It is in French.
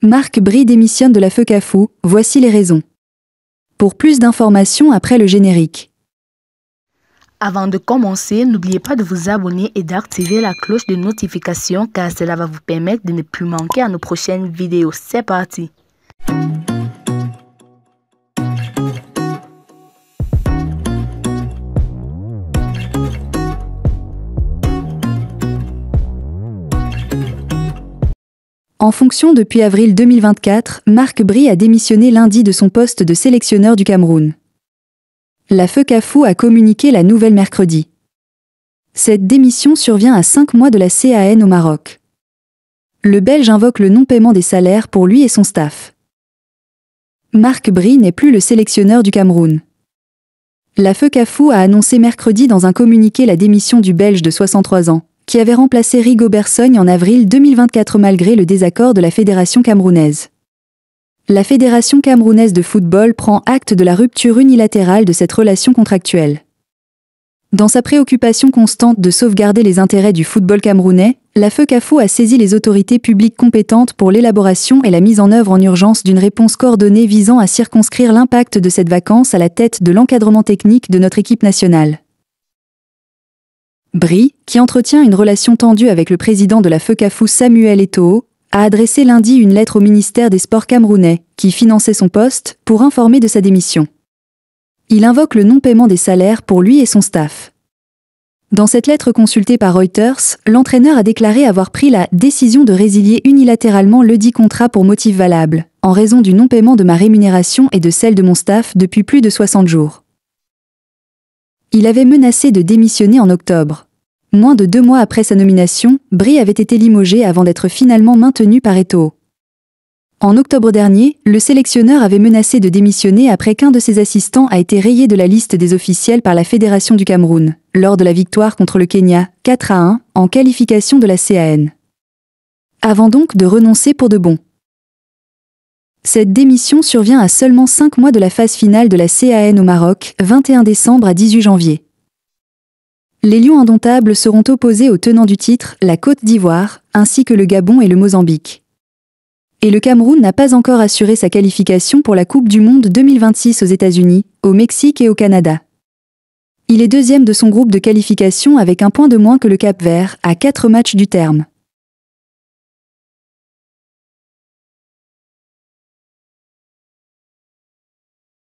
Marc Bry démissionne de la FECAFOOT, voici les raisons. Pour plus d'informations après le générique. Avant de commencer, n'oubliez pas de vous abonner et d'activer la cloche de notification car cela va vous permettre de ne plus manquer à nos prochaines vidéos. C'est parti! En fonction depuis avril 2024, Marc Bry a démissionné lundi de son poste de sélectionneur du Cameroun. La FECAFOOT a communiqué la nouvelle mercredi. Cette démission survient à 5 mois de la CAN au Maroc. Le Belge invoque le non-paiement des salaires pour lui et son staff. Marc Bry n'est plus le sélectionneur du Cameroun. La FECAFOOT a annoncé mercredi dans un communiqué la démission du Belge de 63 ans, qui avait remplacé Rigo Bersogne en avril 2024 malgré le désaccord de la fédération camerounaise. La Fédération camerounaise de football prend acte de la rupture unilatérale de cette relation contractuelle. Dans sa préoccupation constante de sauvegarder les intérêts du football camerounais, la FECAFOOT a saisi les autorités publiques compétentes pour l'élaboration et la mise en œuvre en urgence d'une réponse coordonnée visant à circonscrire l'impact de cette vacance à la tête de l'encadrement technique de notre équipe nationale. Bry, qui entretient une relation tendue avec le président de la FECAFOOT Samuel Eto'o, a adressé lundi une lettre au ministère des Sports camerounais, qui finançait son poste, pour informer de sa démission. Il invoque le non-paiement des salaires pour lui et son staff. Dans cette lettre consultée par Reuters, l'entraîneur a déclaré avoir pris la décision de résilier unilatéralement ledit contrat pour motif valable, en raison du non-paiement de ma rémunération et de celle de mon staff depuis plus de 60 jours. Il avait menacé de démissionner en octobre. Moins de 2 mois après sa nomination, Bry avait été limogé avant d'être finalement maintenu par Eto'o. En octobre dernier, le sélectionneur avait menacé de démissionner après qu'un de ses assistants a été rayé de la liste des officiels par la Fédération du Cameroun, lors de la victoire contre le Kenya, 4-1, en qualification de la CAN. Avant donc de renoncer pour de bon. Cette démission survient à seulement 5 mois de la phase finale de la CAN au Maroc, 21 décembre à 18 janvier. Les Lions indomptables seront opposés aux tenants du titre, la Côte d'Ivoire, ainsi que le Gabon et le Mozambique. Et le Cameroun n'a pas encore assuré sa qualification pour la Coupe du Monde 2026 aux États-Unis, au Mexique et au Canada. Il est deuxième de son groupe de qualification avec un point de moins que le Cap-Vert, à 4 matchs du terme.